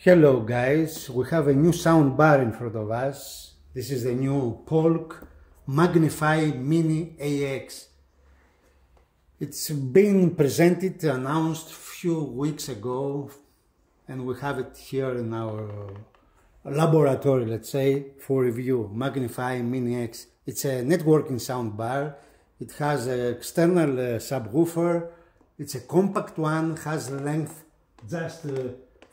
Hello guys, we have a new soundbar in front of us. This is the new Polk MagniFi Mini AX. It's been presented, announced a few weeks ago, and we have it here in our laboratory, let's say, for review. MagniFi Mini AX. It's a networking soundbar. It has an external subwoofer. It's a compact one, has length just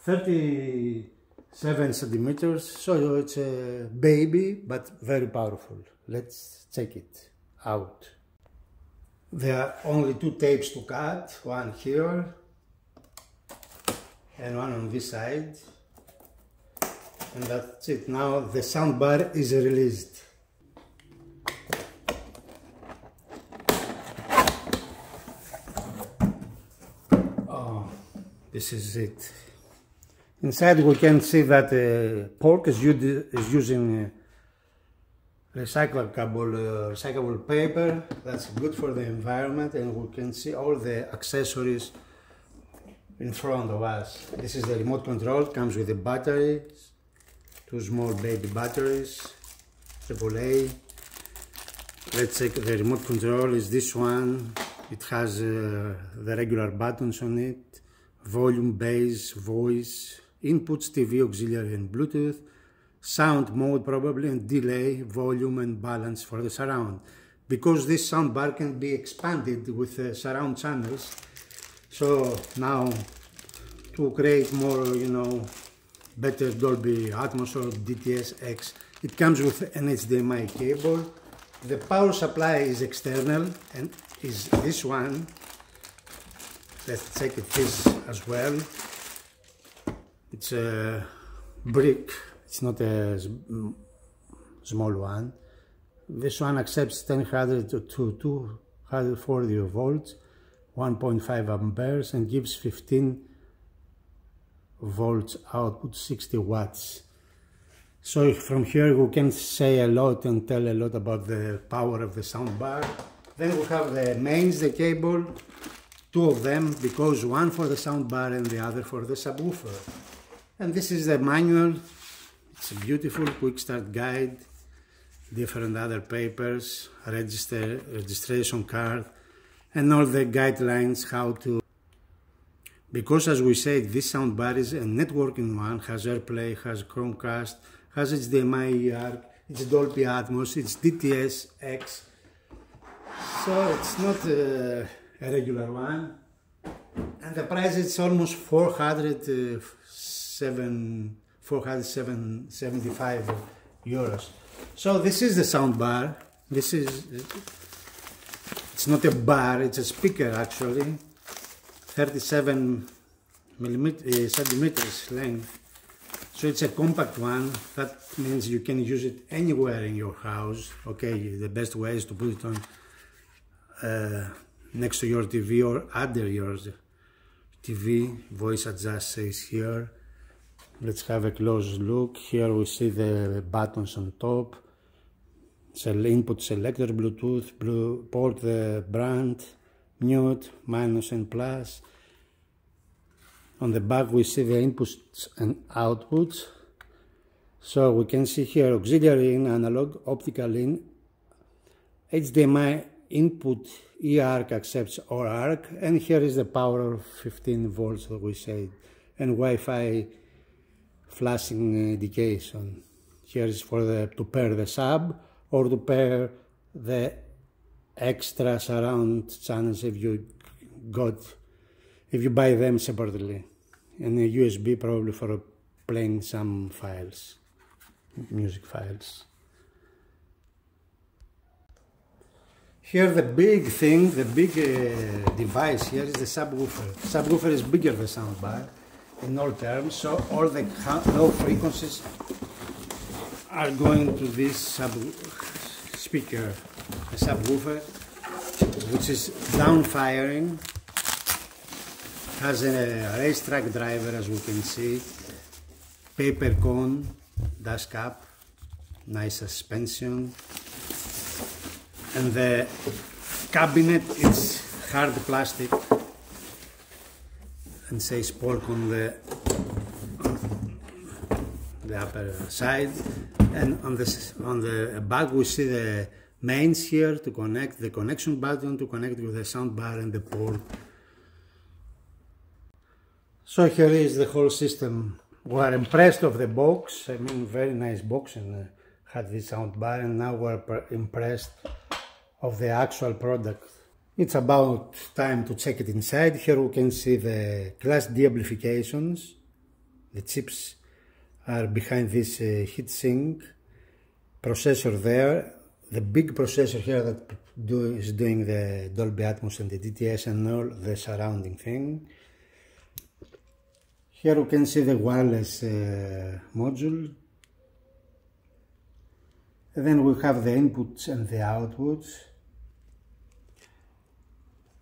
37 centimeters, so it's a baby but very powerful. Let's check it out. There are only two tapes to cut, one here and one on this side, and that's it. Now the soundbar is released. Oh, this is it. Inside we can see that Polk is using recyclable paper. That's good for the environment, and we can see all the accessories in front of us. This is the remote control, comes with the batteries, two small baby batteries, AAA. Let's check the remote control. Is this one. It has the regular buttons on it, volume, bass, voice, inputs, TV, auxiliary and Bluetooth, sound mode probably, and delay, volume and balance for the surround. Because this soundbar can be expanded with surround channels, so now to create more, better Dolby Atmos or DTS-X, it comes with an HDMI cable. The power supply is external and is this one. Let's check this as well. It's a brick, it's not a small one. This one accepts 1000 to 240 volts, 1.5 amperes, and gives 15 volts output, 60 watts. So from here we can say a lot and tell a lot about the power of the soundbar. Then we have the mains, the cable, two of them, because one for the soundbar and the other for the subwoofer. And this is the manual. It's a beautiful quick start guide, different other papers, registration card, and all the guidelines how to. Because as we said, this soundbar is a networking one, has AirPlay, has Chromecast, has HDMI ARC, it's Dolby Atmos, it's DTS-X. So it's not a regular one. And the price is almost 475 euros. So this is the soundbar. It's not a bar, it's a speaker actually. 37 centimeters length. So it's a compact one. That means you can use it anywhere in your house. Okay, the best way is to put it on next to your TV or under your TV. Voice adjust says here. Let's have a close look. Here we see the buttons on top. Input selector, Bluetooth, port, the brand, mute, minus and plus. On the back we see the inputs and outputs. So we can see here auxiliary in, analog, optical in, HDMI input, eARC accepts or ARC, and here is the power of 15 volts that we said, and Wi-Fi flashing indication. Here is for to pair the sub or to pair the extra surround channels if you buy them separately, and a USB probably for playing some files, music files. Here the big thing, the big device here is the subwoofer. Subwoofer is bigger than the soundbar in all terms, so all the low frequencies are going to this speaker, a subwoofer, which is down firing, has a racetrack driver as we can see, paper cone, dash cap, nice suspension, and the cabinet is hard plastic and says Polk on the the upper side, and on the back we see the mains here to connect, the connection button to connect with the soundbar and the port. So here is the whole system. We are impressed of the box, I mean very nice box, and had this soundbar, and now we're impressed of the actual product. It's about time to check it inside. Here we can see the Class D amplifications. The chips are behind this heatsink. Processor there. The big processor here that is doing the Dolby Atmos and the DTS and all the surrounding thing. Here we can see the wireless module. And then we have the inputs and the outputs.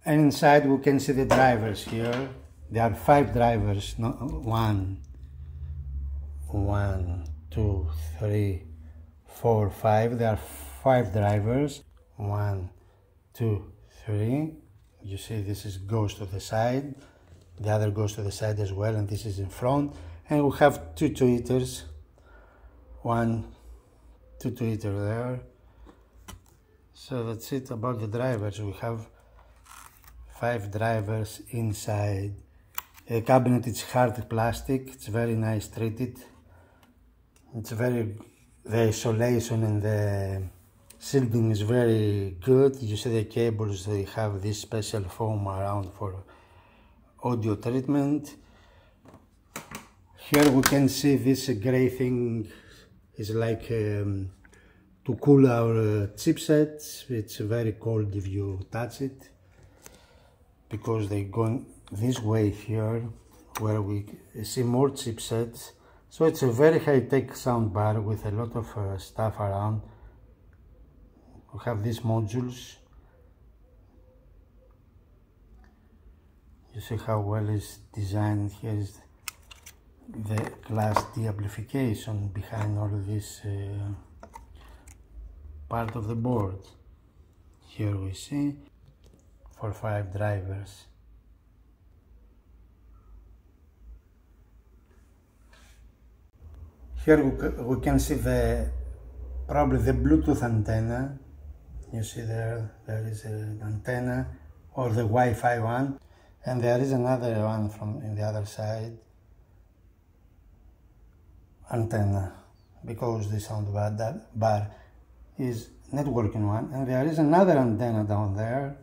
And inside we can see the drivers here. There are 5 drivers, no, 1, 2, 3, 4, 5. There are 5 drivers. 1, 2, 3. You see this goes to the side. The other goes to the side as well, and this is in front. And we have 2 tweeters. 1, 2 tweeter there. So that's it about the drivers. We have 5 drivers inside. The cabinet is hard plastic. It's very nice treated. It's very, the isolation and the shielding is very good. You see the cables, they have this special foam around for audio treatment. Here we can see this gray thing is like to cool our chipsets. It's very cold if you touch it, because they go this way here where we see more chipsets. So it's a very high-tech soundbar with a lot of stuff around. We have these modules. You see how well it's designed. Here is the Class D amplification behind all of this part of the board. Here we see 5 drivers. Here we can see probably the Bluetooth antenna. You see there is an antenna, or the Wi-Fi one, and there is another one from in the other side, antenna, because the soundbar is networking one, and there is another antenna down there,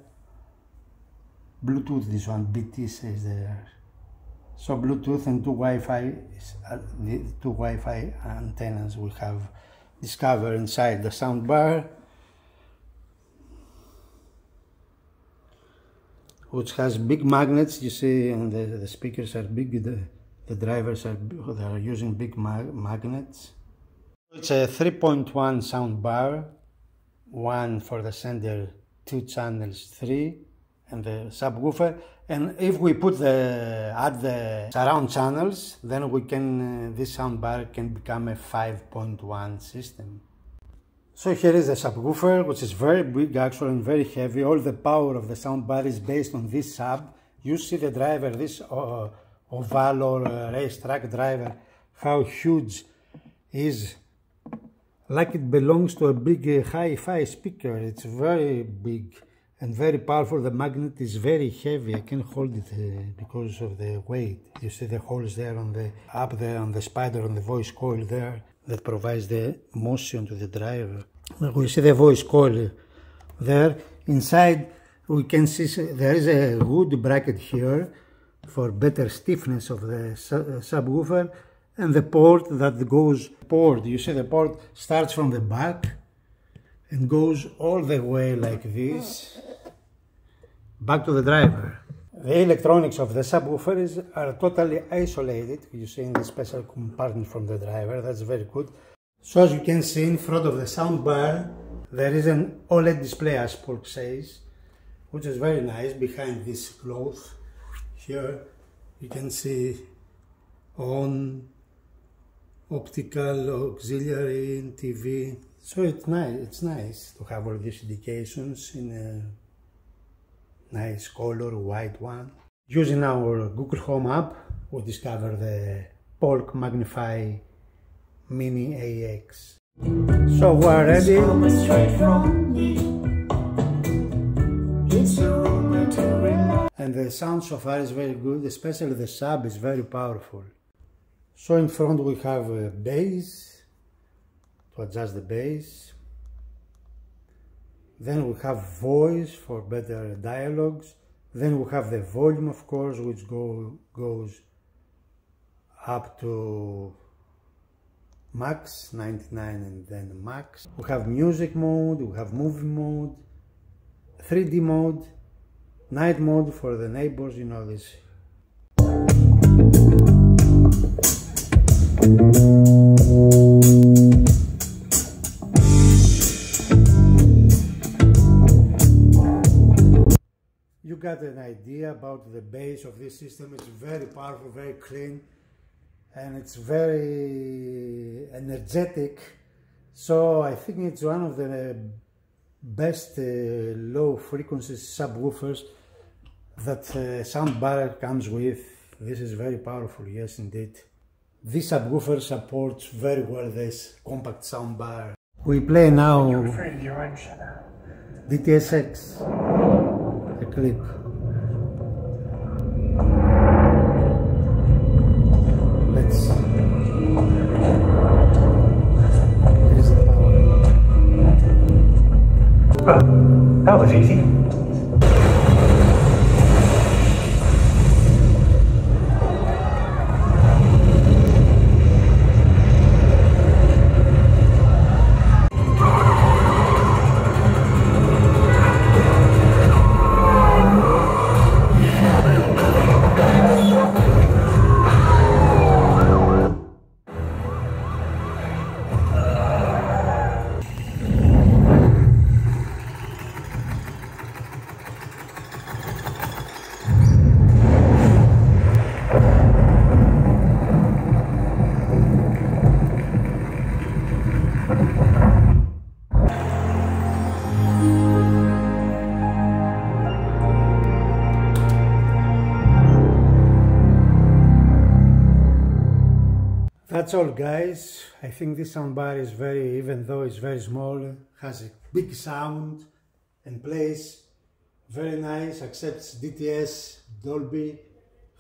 Bluetooth, this one, BT says there. So Bluetooth and 2 Wi-Fi, the 2 Wi-Fi antennas we have discovered inside the soundbar, which has big magnets. You see, and the speakers are big. The drivers are using big magnets. It's a 3.1 soundbar, 1 for the sender, 2 channels, 3, and the subwoofer. And if we add the surround channels, then we can this soundbar can become a 5.1 system. So here is the subwoofer, which is very big actually and very heavy. All the power of the soundbar is based on this sub. You see the driver, this oval or racetrack driver, how huge is, like it belongs to a big hi-fi speaker. It's very big and very powerful. The magnet is very heavy. I can hold it because of the weight. You see the holes there up there on the spider, on the voice coil there, that provides the motion to the driver. We see the voice coil there. Inside we can see there is a wood bracket here for better stiffness of the subwoofer, and the port that goes you see the port starts from the back and goes all the way like this back to the driver. The electronics of the subwoofer are totally isolated. You see in the special compartment from the driver. That's very good. So as you can see in front of the soundbar, there is an OLED display, as Polk says, which is very nice. Behind this cloth here you can see on, optical, auxiliary, TV. So it's nice to have all these indications in a nice color, white one. Using our Google Home app, we discovered the Polk MagniFi Mini AX. So we're ready. And the sound so far is very good, especially the sub is very powerful. So in front we have a bass, to adjust the bass. Then we have voice for better dialogues. Then we have the volume, of course, which goes up to max, 99 and then max. We have music mode, we have movie mode, 3D mode, night mode for the neighbors, you know this. You got an idea about the bass of this system. It's very powerful, very clean, and it's very energetic. So I think it's one of the best low frequency subwoofers that Soundbar comes with. This is very powerful, yes indeed. This subwoofer supports very well this compact soundbar. We play now DTSX, a clip. Let's see. Here's the power. Well, that was easy. That's all guys. I think this soundbar is very, even though it's very small, has a big sound and plays very nice, accepts DTS, Dolby,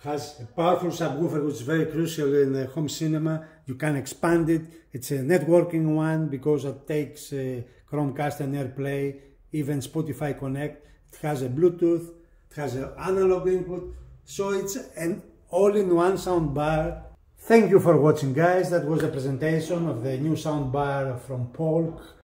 has a powerful subwoofer which is very crucial in the home cinema. You can expand it. It's a networking one because it takes Chromecast and AirPlay, even Spotify Connect. It has a Bluetooth, it has an analog input, so it's an all-in-one soundbar. Thank you for watching guys. That was a presentation of the new soundbar from Polk.